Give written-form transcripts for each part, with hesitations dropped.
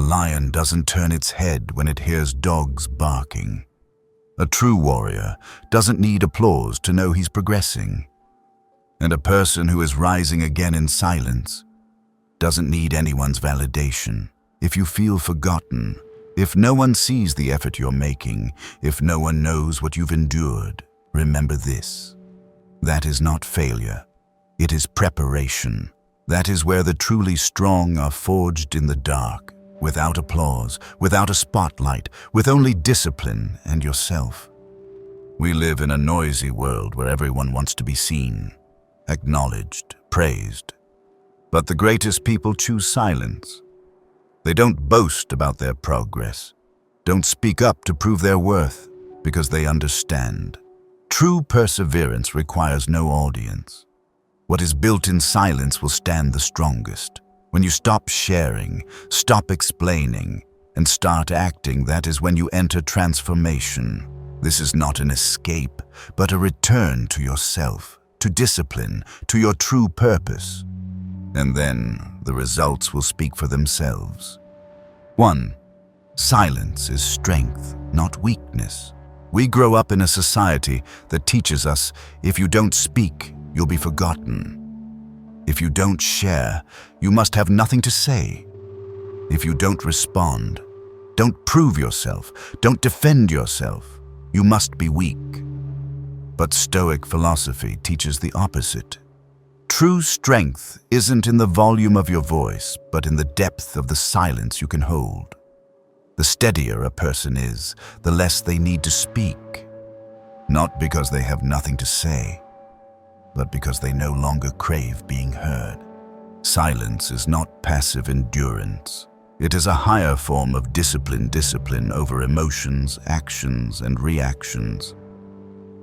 lion doesn't turn its head when it hears dogs barking. A true warrior doesn't need applause to know he's progressing. And a person who is rising again in silence doesn't need anyone's validation. If you feel forgotten, if no one sees the effort you're making, if no one knows what you've endured, remember this. That is not failure. It is preparation. That is where the truly strong are forged in the dark, without applause, without a spotlight, with only discipline and yourself. We live in a noisy world where everyone wants to be seen, acknowledged, praised. But the greatest people choose silence. They don't boast about their progress, don't speak up to prove their worth, because they understand. True perseverance requires no audience. What is built in silence will stand the strongest. When you stop sharing, stop explaining, and start acting, that is when you enter transformation. This is not an escape, but a return to yourself, to discipline, to your true purpose. And then the results will speak for themselves. 1. Silence is strength, not weakness. We grow up in a society that teaches us if you don't speak, you'll be forgotten. If you don't share, you must have nothing to say. If you don't respond, don't prove yourself, don't defend yourself, you must be weak. But Stoic philosophy teaches the opposite. True strength isn't in the volume of your voice, but in the depth of the silence you can hold. The steadier a person is, the less they need to speak. Not because they have nothing to say, but because they no longer crave being heard. Silence is not passive endurance. It is a higher form of discipline over emotions, actions, and reactions.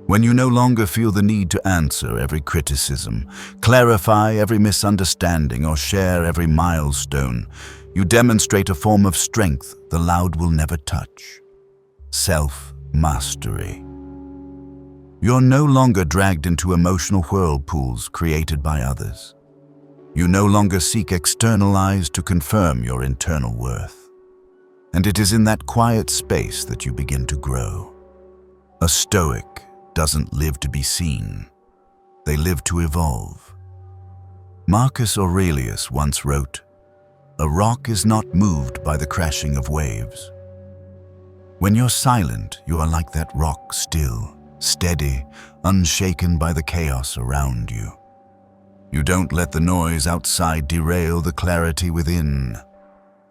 When you no longer feel the need to answer every criticism, clarify every misunderstanding, or share every milestone, you demonstrate a form of strength the loud will never touch. Self-mastery. You're no longer dragged into emotional whirlpools created by others. You no longer seek external eyes to confirm your internal worth. And it is in that quiet space that you begin to grow. A Stoic doesn't live to be seen. They live to evolve. Marcus Aurelius once wrote, "A rock is not moved by the crashing of waves." When you're silent, you are like that rock, still, steady, unshaken by the chaos around you. You don't let the noise outside derail the clarity within.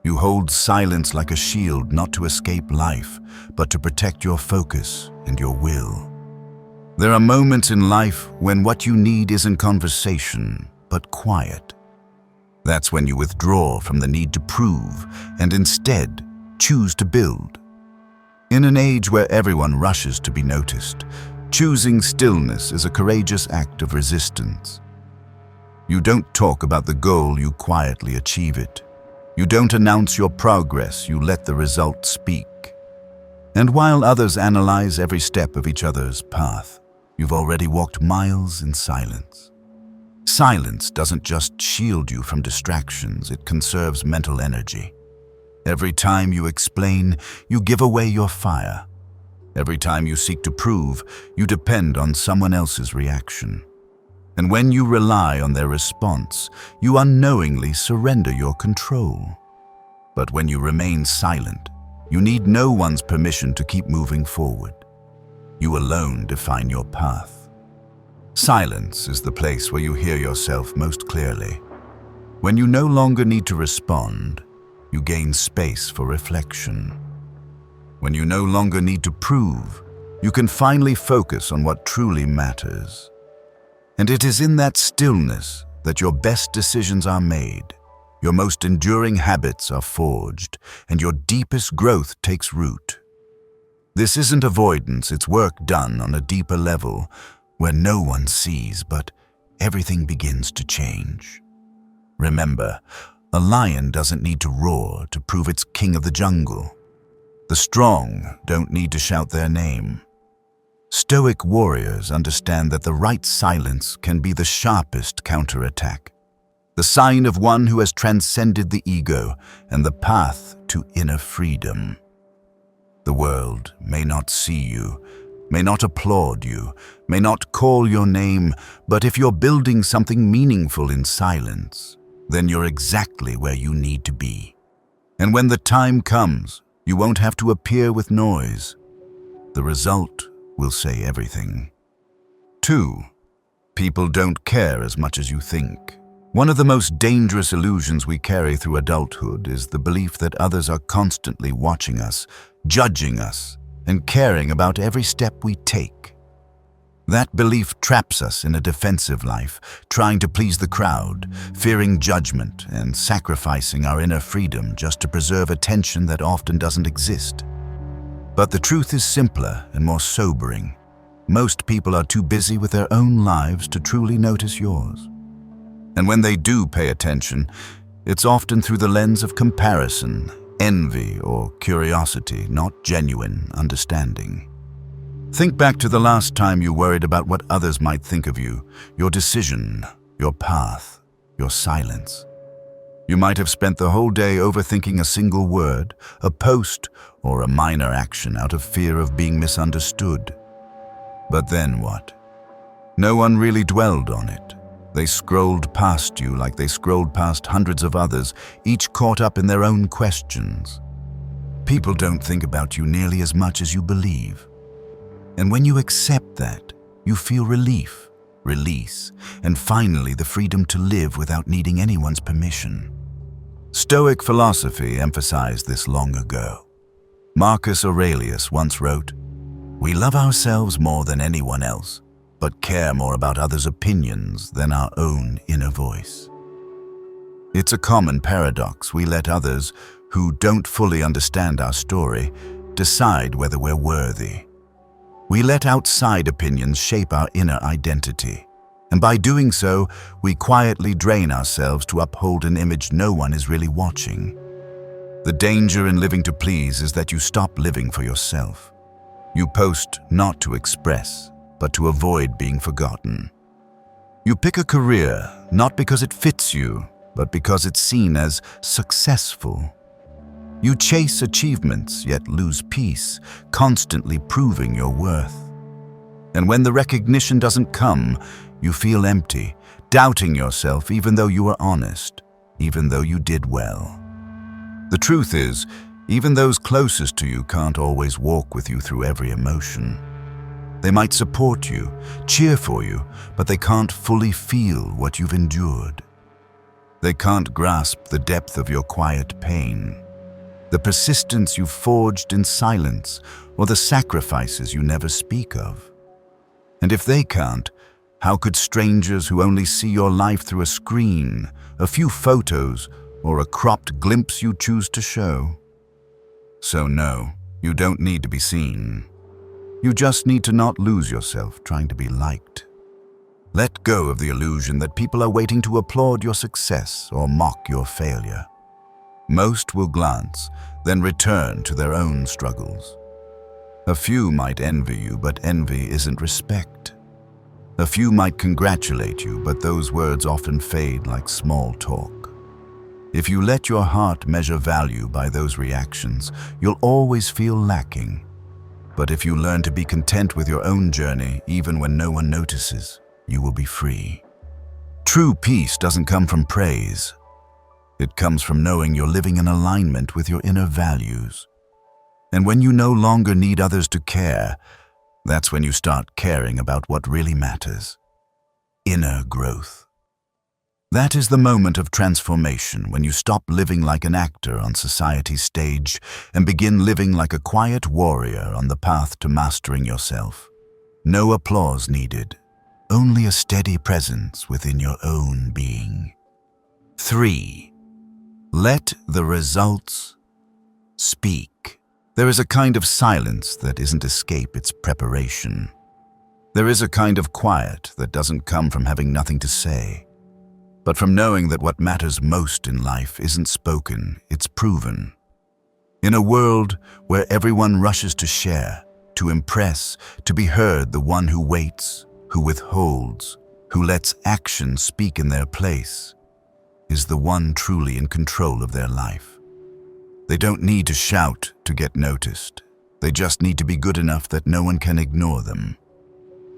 You hold silence like a shield, not to escape life, but to protect your focus and your will. There are moments in life when what you need isn't conversation, but quiet. That's when you withdraw from the need to prove and instead choose to build. In an age where everyone rushes to be noticed, choosing stillness is a courageous act of resistance. You don't talk about the goal, you quietly achieve it. You don't announce your progress, you let the result speak. And while others analyze every step of each other's path, you've already walked miles in silence. Silence doesn't just shield you from distractions, it conserves mental energy. Every time you explain, you give away your fire. Every time you seek to prove, you depend on someone else's reaction. And when you rely on their response, you unknowingly surrender your control. But when you remain silent, you need no one's permission to keep moving forward. You alone define your path. Silence is the place where you hear yourself most clearly. When you no longer need to respond, you gain space for reflection. When you no longer need to prove, you can finally focus on what truly matters. And it is in that stillness that your best decisions are made, your most enduring habits are forged, and your deepest growth takes root. This isn't avoidance, it's work done on a deeper level, where no one sees, but everything begins to change. Remember, a lion doesn't need to roar to prove it's king of the jungle. The strong don't need to shout their name. Stoic warriors understand that the right silence can be the sharpest counterattack, the sign of one who has transcended the ego and the path to inner freedom. The world may not see you, may not applaud you, may not call your name, but if you're building something meaningful in silence, then you're exactly where you need to be. And when the time comes, you won't have to appear with noise. The result will say everything. 2. People don't care as much as you think. One of the most dangerous illusions we carry through adulthood is the belief that others are constantly watching us, judging us, and caring about every step we take. That belief traps us in a defensive life, trying to please the crowd, fearing judgment, and sacrificing our inner freedom just to preserve attention that often doesn't exist. But the truth is simpler and more sobering. Most people are too busy with their own lives to truly notice yours. And when they do pay attention, it's often through the lens of comparison, envy, or curiosity, not genuine understanding. Think back to the last time you worried about what others might think of you, your decision, your path, your silence. You might have spent the whole day overthinking a single word, a post, or a minor action out of fear of being misunderstood. But then what? No one really dwelled on it. They scrolled past you like they scrolled past hundreds of others, each caught up in their own questions. People don't think about you nearly as much as you believe. And when you accept that, you feel relief, release, and finally the freedom to live without needing anyone's permission. Stoic philosophy emphasized this long ago. Marcus Aurelius once wrote, "We love ourselves more than anyone else, but care more about others' opinions than our own inner voice." It's a common paradox. We let others, who don't fully understand our story, decide whether we're worthy. We let outside opinions shape our inner identity. And by doing so, we quietly drain ourselves to uphold an image no one is really watching. The danger in living to please is that you stop living for yourself. You post not to express, but to avoid being forgotten. You pick a career not because it fits you, but because it's seen as successful. You chase achievements yet lose peace, constantly proving your worth. And when the recognition doesn't come, you feel empty, doubting yourself even though you were honest, even though you did well. The truth is, even those closest to you can't always walk with you through every emotion. They might support you, cheer for you, but they can't fully feel what you've endured. They can't grasp the depth of your quiet pain, the persistence you've forged in silence, or the sacrifices you never speak of. And if they can't, how could strangers who only see your life through a screen, a few photos, or a cropped glimpse you choose to show? So no, you don't need to be seen. You just need to not lose yourself trying to be liked. Let go of the illusion that people are waiting to applaud your success or mock your failure. Most will glance, then return to their own struggles. A few might envy you, but envy isn't respect. A few might congratulate you, but those words often fade like small talk. If you let your heart measure value by those reactions, you'll always feel lacking. But if you learn to be content with your own journey, even when no one notices, you will be free. True peace doesn't come from praise. It comes from knowing you're living in alignment with your inner values. And when you no longer need others to care, that's when you start caring about what really matters. Inner growth. That is the moment of transformation, when you stop living like an actor on society's stage and begin living like a quiet warrior on the path to mastering yourself. No applause needed, only a steady presence within your own being. 3. Let the results speak. There is a kind of silence that isn't escape, it's preparation. There is a kind of quiet that doesn't come from having nothing to say, but from knowing that what matters most in life isn't spoken, it's proven. In a world where everyone rushes to share, to impress, to be heard, the one who waits, who withholds, who lets actions speak in their place, is the one truly in control of their life. They don't need to shout to get noticed. They just need to be good enough that no one can ignore them.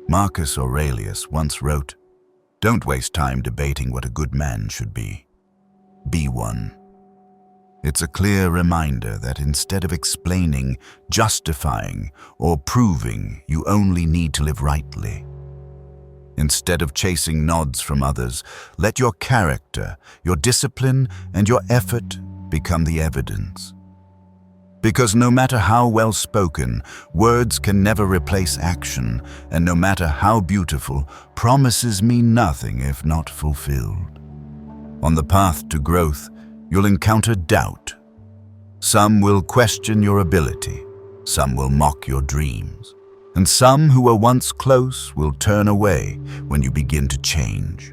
Marcus Aurelius once wrote, "Don't waste time debating what a good man should be. Be one." It's a clear reminder that instead of explaining, justifying, or proving, you only need to live rightly. Instead of chasing nods from others, let your character, your discipline, and your effort become the evidence. Because no matter how well spoken, words can never replace action, and no matter how beautiful, promises mean nothing if not fulfilled. On the path to growth, you'll encounter doubt. Some will question your ability, some will mock your dreams, and some who were once close will turn away when you begin to change.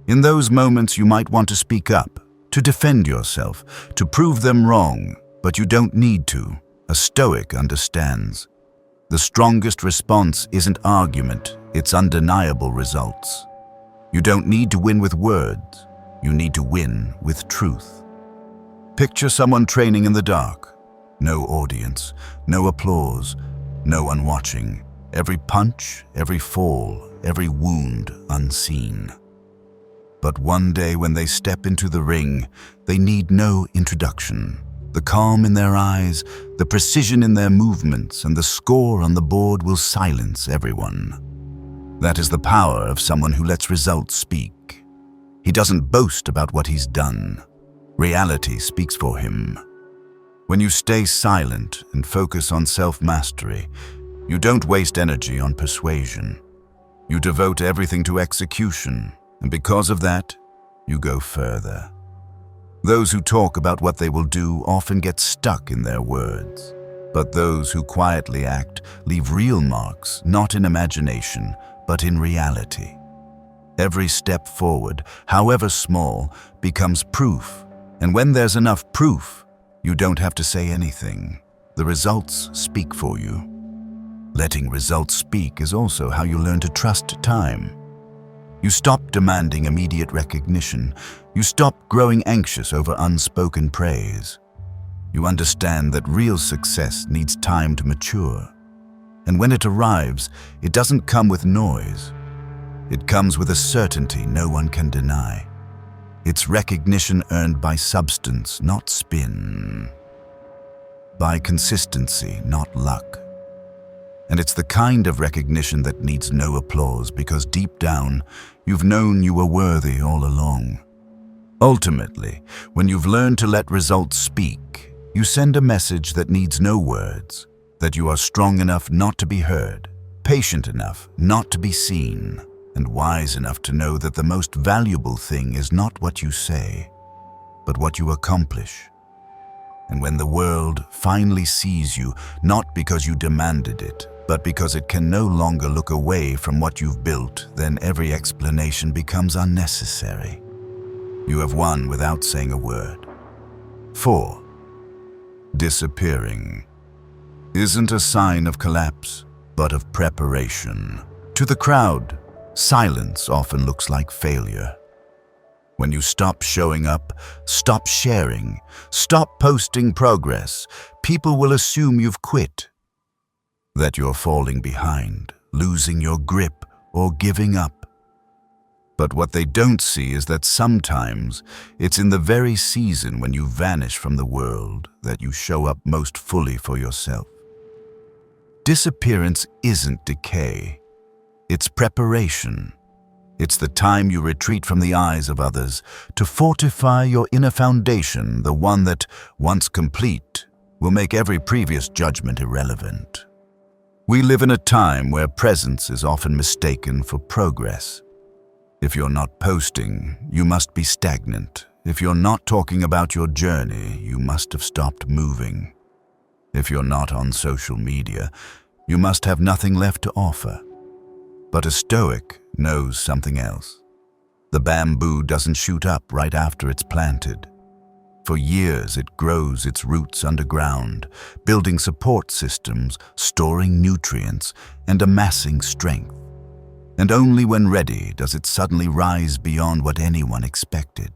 In those moments, you might want to speak up, to defend yourself, to prove them wrong, but you don't need to. A Stoic understands. The strongest response isn't argument, it's undeniable results. You don't need to win with words, you need to win with truth. Picture someone training in the dark. No audience, no applause, no one watching. Every punch, every fall, every wound unseen. But one day when they step into the ring, they need no introduction. The calm in their eyes, the precision in their movements, and the score on the board will silence everyone. That is the power of someone who lets results speak. He doesn't boast about what he's done. Reality speaks for him. When you stay silent and focus on self-mastery, you don't waste energy on persuasion. You devote everything to execution, and because of that, you go further. Those who talk about what they will do often get stuck in their words, but those who quietly act leave real marks, not in imagination, but in reality. Every step forward, however small, becomes proof, and when there's enough proof, you don't have to say anything. The results speak for you. Letting results speak is also how you learn to trust time. You stop demanding immediate recognition. You stop growing anxious over unspoken praise. You understand that real success needs time to mature. And when it arrives, it doesn't come with noise. It comes with a certainty no one can deny. It's recognition earned by substance, not spin. By consistency, not luck. And it's the kind of recognition that needs no applause because deep down, you've known you were worthy all along. Ultimately, when you've learned to let results speak, you send a message that needs no words, that you are strong enough not to be heard, patient enough not to be seen, and wise enough to know that the most valuable thing is not what you say, but what you accomplish. And when the world finally sees you, not because you demanded it, but because it can no longer look away from what you've built, then every explanation becomes unnecessary. You have won without saying a word. 4. Disappearing isn't a sign of collapse, but of preparation. To the crowd, silence often looks like failure. When you stop showing up, stop sharing, stop posting progress, people will assume you've quit, that you're falling behind, losing your grip, or giving up. But what they don't see is that sometimes it's in the very season when you vanish from the world that you show up most fully for yourself. Disappearance isn't decay. It's preparation. It's the time you retreat from the eyes of others to fortify your inner foundation, the one that, once complete, will make every previous judgment irrelevant. We live in a time where presence is often mistaken for progress. If you're not posting, you must be stagnant. If you're not talking about your journey, you must have stopped moving. If you're not on social media, you must have nothing left to offer. But a Stoic knows something else. The bamboo doesn't shoot up right after it's planted. For years it grows its roots underground, building support systems, storing nutrients, and amassing strength. And only when ready does it suddenly rise beyond what anyone expected.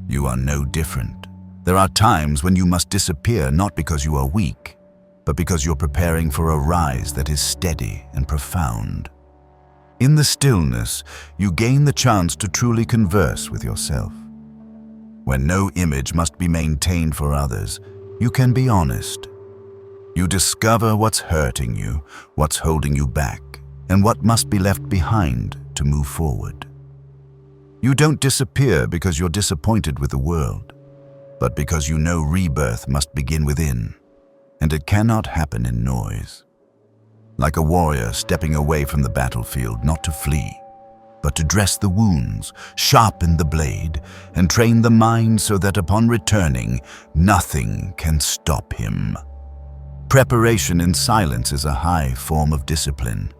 You are no different. There are times when you must disappear not because you are weak, but because you're preparing for a rise that is steady and profound. In the stillness, you gain the chance to truly converse with yourself. When no image must be maintained for others, you can be honest. You discover what's hurting you, what's holding you back, and what must be left behind to move forward. You don't disappear because you're disappointed with the world, but because you know rebirth must begin within, and it cannot happen in noise. Like a warrior stepping away from the battlefield not to flee, but to dress the wounds, sharpen the blade, and train the mind so that upon returning, nothing can stop him. Preparation in silence is a high form of discipline.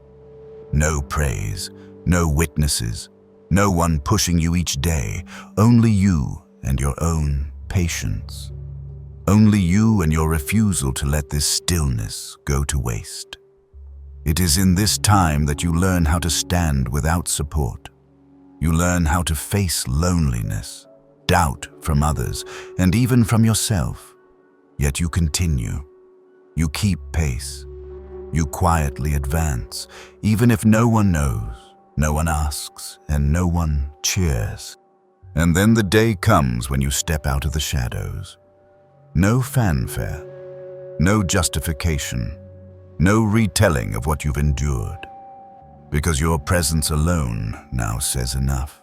No praise, no witnesses, no one pushing you each day, only you and your own patience. Only you and your refusal to let this stillness go to waste. It is in this time that you learn how to stand without support. You learn how to face loneliness, doubt from others, and even from yourself. Yet you continue. You keep pace. You quietly advance, even if no one knows, no one asks, and no one cheers. And then the day comes when you step out of the shadows. No fanfare, no justification, no retelling of what you've endured, because your presence alone now says enough.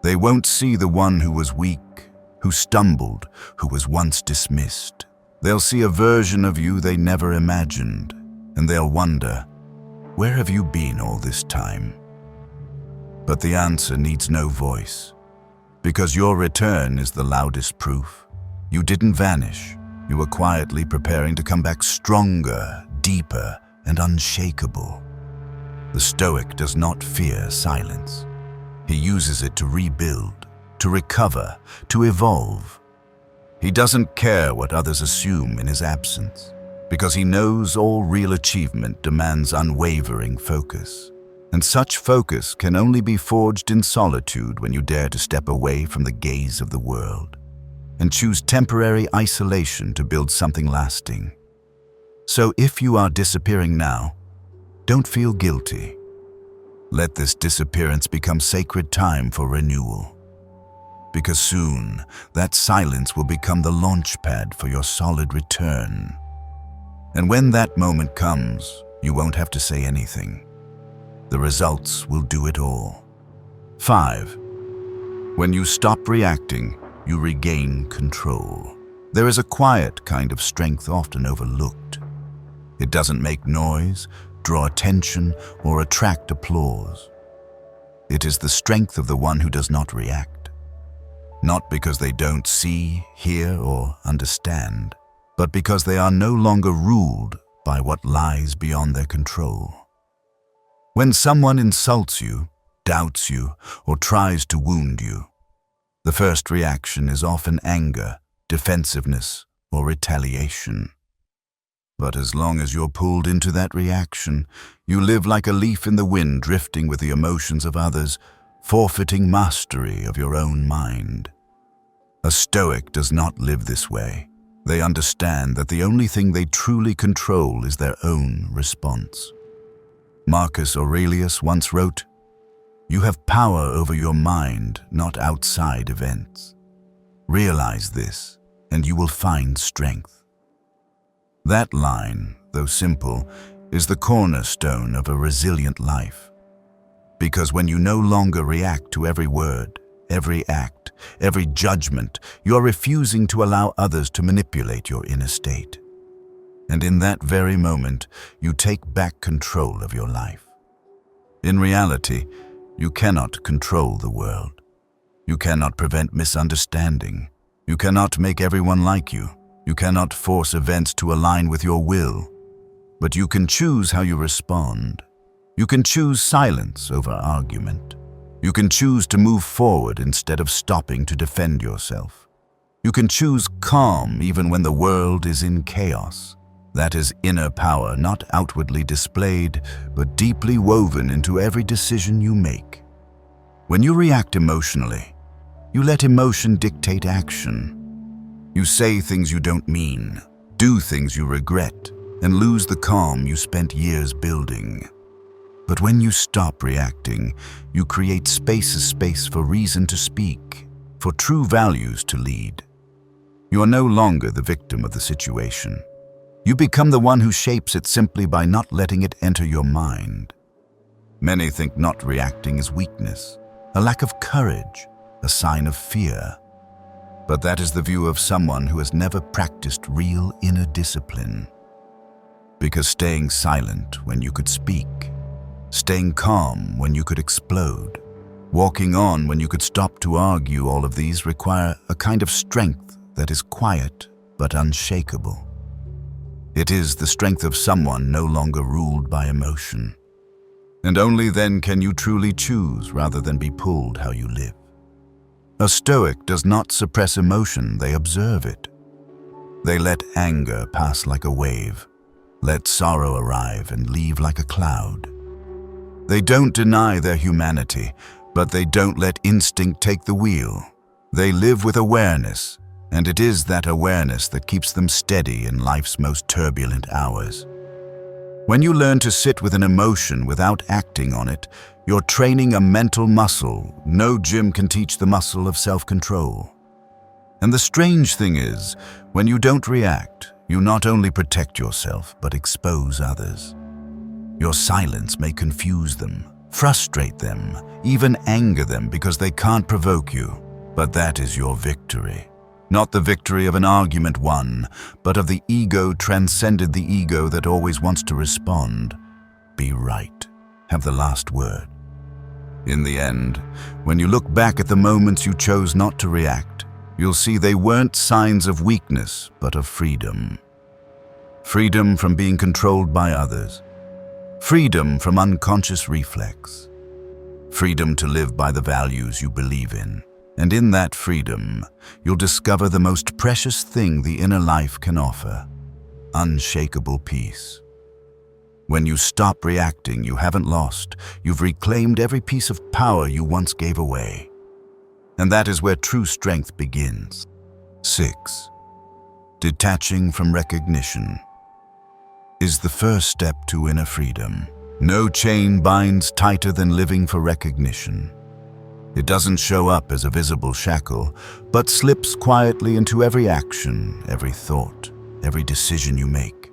They won't see the one who was weak, who stumbled, who was once dismissed. They'll see a version of you they never imagined, and they'll wonder, where have you been all this time? But the answer needs no voice, because your return is the loudest proof. You didn't vanish. You were quietly preparing to come back stronger, deeper, and unshakable. The Stoic does not fear silence. He uses it to rebuild, to recover, to evolve. He doesn't care what others assume in his absence, because he knows all real achievement demands unwavering focus. And such focus can only be forged in solitude when you dare to step away from the gaze of the world and choose temporary isolation to build something lasting. So if you are disappearing now, don't feel guilty. Let this disappearance become sacred time for renewal, because soon that silence will become the launchpad for your solid return. And when that moment comes, you won't have to say anything. The results will do it all. 5. When you stop reacting, you regain control. There is a quiet kind of strength often overlooked. It doesn't make noise, draw attention, or attract applause. It is the strength of the one who does not react. Not because they don't see, hear, or understand, but because they are no longer ruled by what lies beyond their control. When someone insults you, doubts you, or tries to wound you, the first reaction is often anger, defensiveness, or retaliation. But as long as you're pulled into that reaction, you live like a leaf in the wind, drifting with the emotions of others, forfeiting mastery of your own mind. A Stoic does not live this way. They understand that the only thing they truly control is their own response. Marcus Aurelius once wrote, "You have power over your mind, not outside events. Realize this, and you will find strength." That line, though simple, is the cornerstone of a resilient life. Because when you no longer react to every word, every act, every judgment, you're refusing to allow others to manipulate your inner state. And in that very moment, you take back control of your life. In reality, you cannot control the world. You cannot prevent misunderstanding. You cannot make everyone like you. You cannot force events to align with your will. But you can choose how you respond. You can choose silence over argument. You can choose to move forward instead of stopping to defend yourself. You can choose calm even when the world is in chaos. That is inner power, not outwardly displayed, but deeply woven into every decision you make. When you react emotionally, you let emotion dictate action. You say things you don't mean, do things you regret, and lose the calm you spent years building. But when you stop reacting, you create space for reason to speak, for true values to lead. You are no longer the victim of the situation. You become the one who shapes it simply by not letting it enter your mind. Many think not reacting is weakness, a lack of courage, a sign of fear. But that is the view of someone who has never practiced real inner discipline. Because staying silent when you could speak, staying calm when you could explode, walking on when you could stop to argue, all of these require a kind of strength that is quiet but unshakable. It is the strength of someone no longer ruled by emotion. And only then can you truly choose rather than be pulled how you live. A Stoic does not suppress emotion, they observe it. They let anger pass like a wave, let sorrow arrive and leave like a cloud. They don't deny their humanity, but they don't let instinct take the wheel. They live with awareness, and it is that awareness that keeps them steady in life's most turbulent hours. When you learn to sit with an emotion without acting on it, you're training a mental muscle. No gym can teach the muscle of self-control. And the strange thing is, when you don't react, you not only protect yourself, but expose others. Your silence may confuse them, frustrate them, even anger them because they can't provoke you. But that is your victory. Not the victory of an argument won, but of the ego transcended the ego that always wants to respond. Be right. Have the last word. In the end, when you look back at the moments you chose not to react, you'll see they weren't signs of weakness, but of freedom. Freedom from being controlled by others. Freedom from unconscious reflex. Freedom to live by the values you believe in. And in that freedom, you'll discover the most precious thing the inner life can offer: unshakable peace. When you stop reacting, you haven't lost. You've reclaimed every piece of power you once gave away. And that is where true strength begins. 6. Detaching from recognition is the first step to inner freedom. No chain binds tighter than living for recognition. It doesn't show up as a visible shackle, but slips quietly into every action, every thought, every decision you make.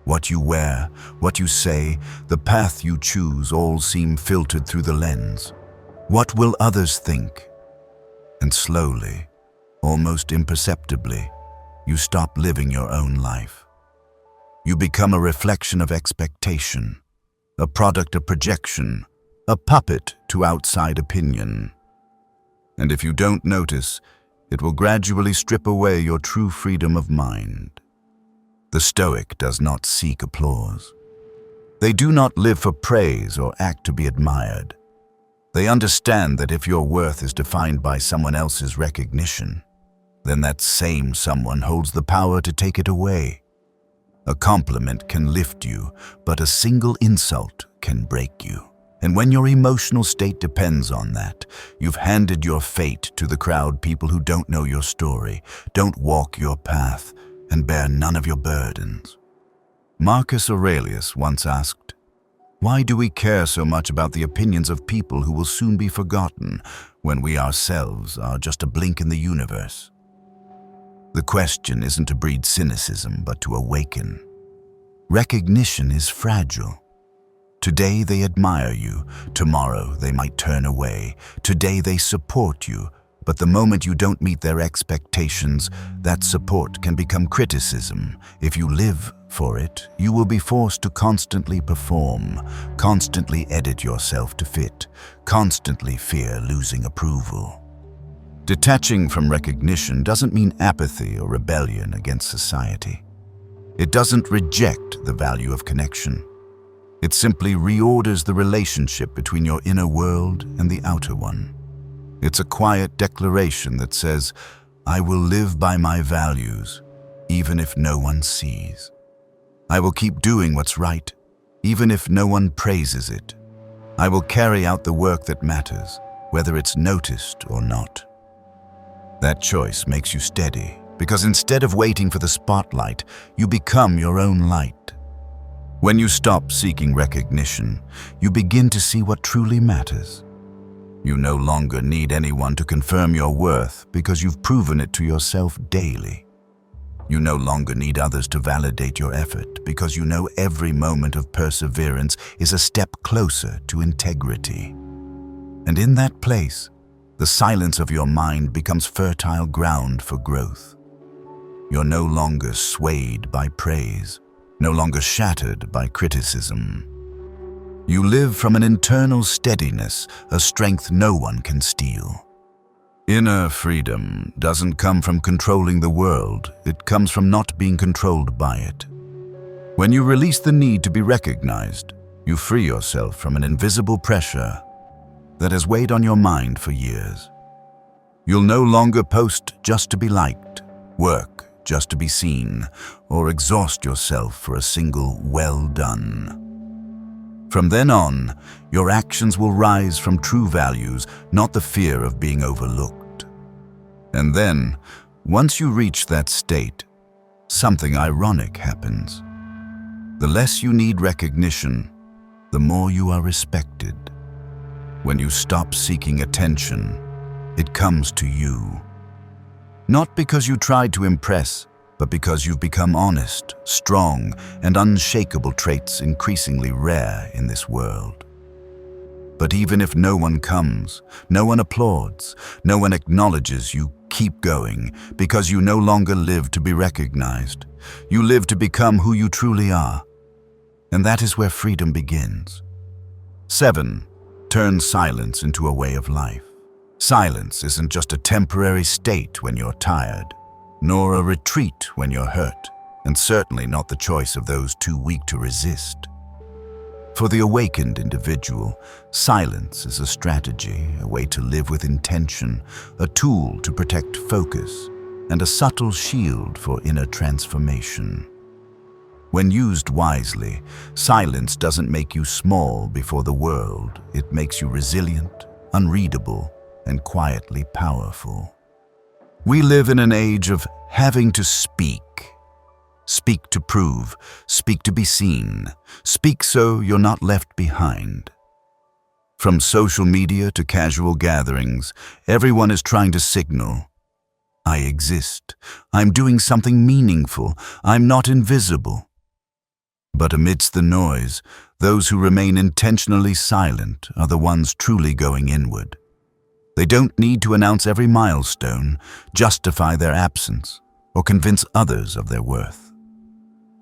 What you wear, what you say, the path you choose all seem filtered through the lens. What will others think? And slowly, almost imperceptibly, you stop living your own life. You become a reflection of expectation, a product of projection, a puppet to outside opinion. And if you don't notice, it will gradually strip away your true freedom of mind. The Stoic does not seek applause. They do not live for praise or act to be admired. They understand that if your worth is defined by someone else's recognition, then that same someone holds the power to take it away. A compliment can lift you, but a single insult can break you. And when your emotional state depends on that, you've handed your fate to the crowd, people who don't know your story, don't walk your path, and bear none of your burdens. Marcus Aurelius once asked, "Why do we care so much about the opinions of people who will soon be forgotten when we ourselves are just a blink in the universe?" The question isn't to breed cynicism, but to awaken. Recognition is fragile. Today they admire you, tomorrow they might turn away. Today they support you, but the moment you don't meet their expectations, that support can become criticism. If you live for it, you will be forced to constantly perform, constantly edit yourself to fit, constantly fear losing approval. Detaching from recognition doesn't mean apathy or rebellion against society. It doesn't reject the value of connection. It simply reorders the relationship between your inner world and the outer one. It's a quiet declaration that says, "I will live by my values, even if no one sees. I will keep doing what's right, even if no one praises it. I will carry out the work that matters, whether it's noticed or not." That choice makes you steady, Because instead of waiting for the spotlight, you become your own light. When you stop seeking recognition, you begin to see what truly matters. You no longer need anyone to confirm your worth because you've proven it to yourself daily. You no longer need others to validate your effort because you know every moment of perseverance is a step closer to integrity. And in that place, the silence of your mind becomes fertile ground for growth. You're no longer swayed by praise, no longer shattered by criticism. You live from an internal steadiness, a strength no one can steal. Inner freedom doesn't come from controlling the world, it comes from not being controlled by it. When you release the need to be recognized, you free yourself from an invisible pressure that has weighed on your mind for years. You'll no longer post just to be liked, work just to be seen, or exhaust yourself for a single well done. From then on, your actions will rise from true values, not the fear of being overlooked. And then, once you reach that state, something ironic happens. The less you need recognition, the more you are respected. When you stop seeking attention, it comes to you. Not because you tried to impress, but because you've become honest, strong, and unshakable traits increasingly rare in this world. But even if no one comes, no one applauds, no one acknowledges you, keep going, because you no longer live to be recognized. You live to become who you truly are. And that is where freedom begins. 7. Turn silence into a way of life. Silence isn't just a temporary state when you're tired, nor a retreat when you're hurt, and certainly not the choice of those too weak to resist. For the awakened individual, silence is a strategy, a way to live with intention, a tool to protect focus, and a subtle shield for inner transformation. When used wisely, silence doesn't make you small before the world. It makes you resilient, unreadable, and quietly powerful. We live in an age of having to speak. Speak to prove, speak to be seen, speak so you're not left behind. From social media to casual gatherings, everyone is trying to signal, I exist, I'm doing something meaningful, I'm not invisible. But amidst the noise, those who remain intentionally silent are the ones truly going inward. They don't need to announce every milestone, justify their absence, or convince others of their worth.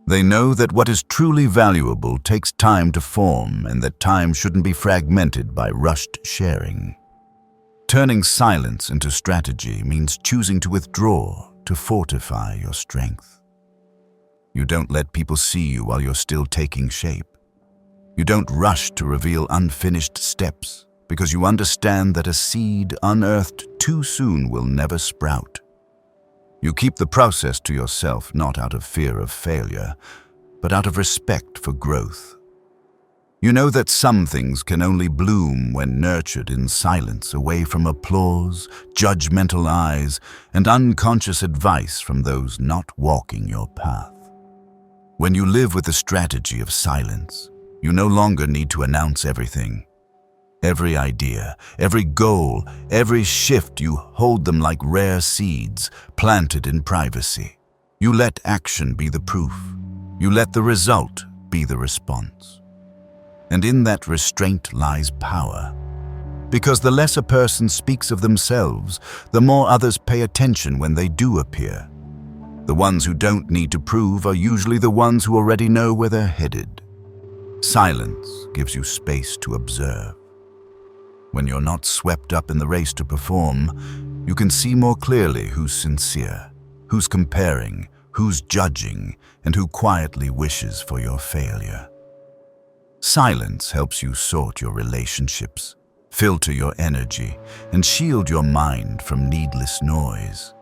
They know that what is truly valuable takes time to form and that time shouldn't be fragmented by rushed sharing. Turning silence into strategy means choosing to withdraw, to fortify your strength. You don't let people see you while you're still taking shape. You don't rush to reveal unfinished steps, because you understand that a seed unearthed too soon will never sprout. You keep the process to yourself not out of fear of failure, but out of respect for growth. You know that some things can only bloom when nurtured in silence, away from applause, judgmental eyes, and unconscious advice from those not walking your path. When you live with the strategy of silence, you no longer need to announce everything. Every idea, every goal, every shift, you hold them like rare seeds planted in privacy. You let action be the proof. You let the result be the response. And in that restraint lies power. Because the less a person speaks of themselves, the more others pay attention when they do appear. The ones who don't need to prove are usually the ones who already know where they're headed. Silence gives you space to observe. When you're not swept up in the race to perform, you can see more clearly who's sincere, who's comparing, who's judging, and who quietly wishes for your failure. Silence helps you sort your relationships, filter your energy, and shield your mind from needless noise.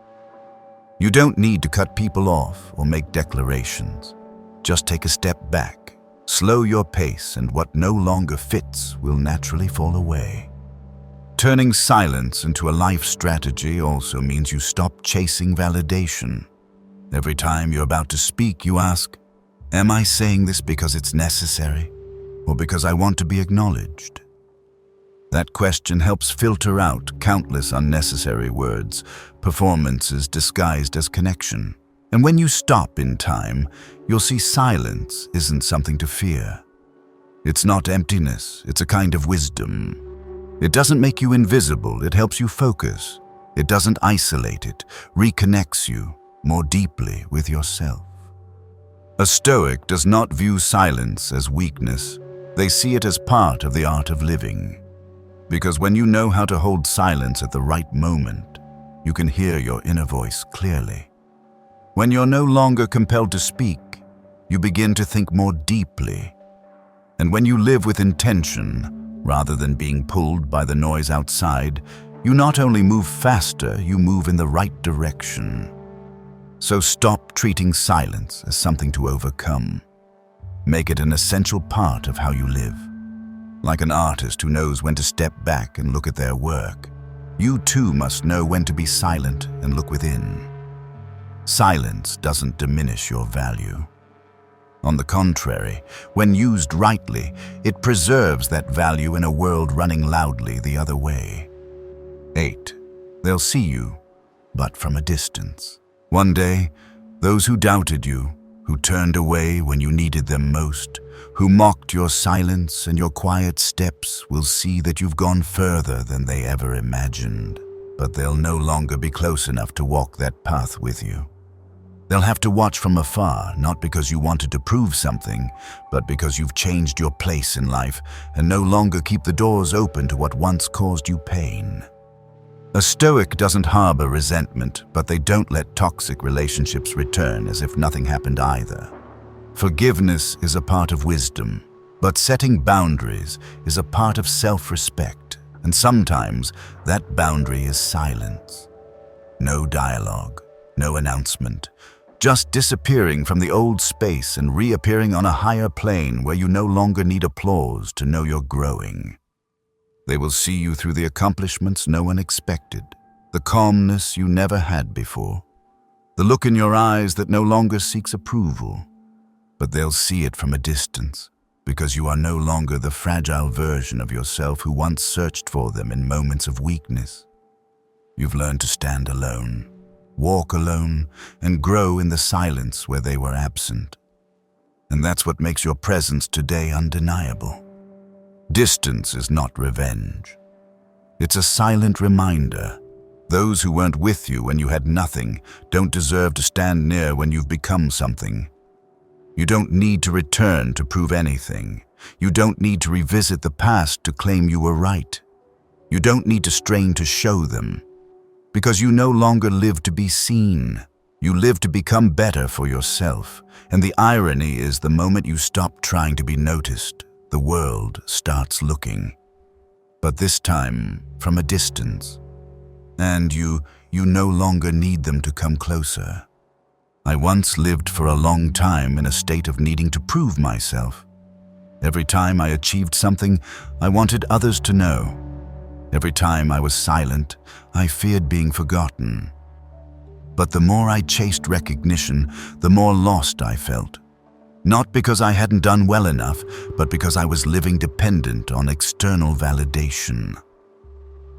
You don't need to cut people off or make declarations. Just take a step back, slow your pace, and what no longer fits will naturally fall away. Turning silence into a life strategy also means you stop chasing validation. Every time you're about to speak, you ask, "Am I saying this because it's necessary, or because I want to be acknowledged?" That question helps filter out countless unnecessary words, performances disguised as connection. And when you stop in time, you'll see silence isn't something to fear. It's not emptiness, it's a kind of wisdom. It doesn't make you invisible, it helps you focus. It doesn't isolate, it reconnects you more deeply with yourself. A Stoic does not view silence as weakness. They see it as part of the art of living. Because when you know how to hold silence at the right moment, you can hear your inner voice clearly. When you're no longer compelled to speak, you begin to think more deeply. And when you live with intention, rather than being pulled by the noise outside, you not only move faster, you move in the right direction. So stop treating silence as something to overcome. Make it an essential part of how you live. Like an artist who knows when to step back and look at their work, you too must know when to be silent and look within. Silence doesn't diminish your value. On the contrary, when used rightly, it preserves that value in a world running loudly the other way. 8. They'll see you, but from a distance. One day, those who doubted you, who turned away when you needed them most, who mocked your silence and your quiet steps, will see that you've gone further than they ever imagined. But they'll no longer be close enough to walk that path with you. They'll have to watch from afar, not because you wanted to prove something, but because you've changed your place in life and no longer keep the doors open to what once caused you pain. A Stoic doesn't harbor resentment, but they don't let toxic relationships return as if nothing happened either. Forgiveness is a part of wisdom, but setting boundaries is a part of self-respect, and sometimes that boundary is silence. No dialogue, no announcement, just disappearing from the old space and reappearing on a higher plane where you no longer need applause to know you're growing. They will see you through the accomplishments no one expected, the calmness you never had before, the look in your eyes that no longer seeks approval. But they'll see it from a distance, because you are no longer the fragile version of yourself who once searched for them in moments of weakness. You've learned to stand alone, walk alone, and grow in the silence where they were absent. And that's what makes your presence today undeniable. Distance is not revenge. It's a silent reminder. Those who weren't with you when you had nothing don't deserve to stand near when you've become something. You don't need to return to prove anything. You don't need to revisit the past to claim you were right. You don't need to strain to show them. Because you no longer live to be seen. You live to become better for yourself. And the irony is, the moment you stop trying to be noticed, the world starts looking. But this time, from a distance. And you no longer need them to come closer. I once lived for a long time in a state of needing to prove myself. Every time I achieved something, I wanted others to know. Every time I was silent, I feared being forgotten. But the more I chased recognition, the more lost I felt. Not because I hadn't done well enough, but because I was living dependent on external validation.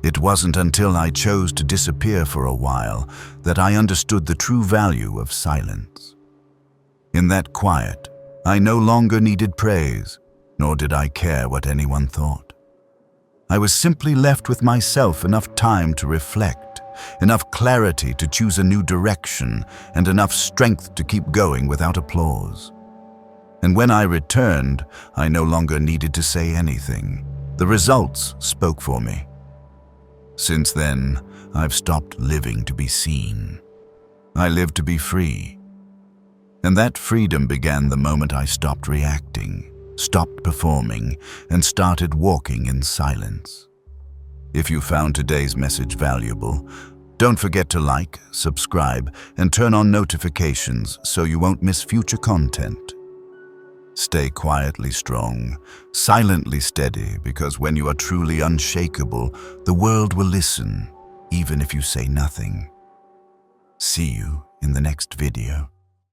It wasn't until I chose to disappear for a while that I understood the true value of silence. In that quiet, I no longer needed praise, nor did I care what anyone thought. I was simply left with myself enough time to reflect, enough clarity to choose a new direction, and enough strength to keep going without applause. And when I returned, I no longer needed to say anything. The results spoke for me. Since then, I've stopped living to be seen. I live to be free. And that freedom began the moment I stopped reacting, stopped performing, and started walking in silence. If you found today's message valuable, don't forget to like, subscribe, and turn on notifications so you won't miss future content. Stay quietly strong, silently steady, because when you are truly unshakable, the world will listen, even if you say nothing. See you in the next video.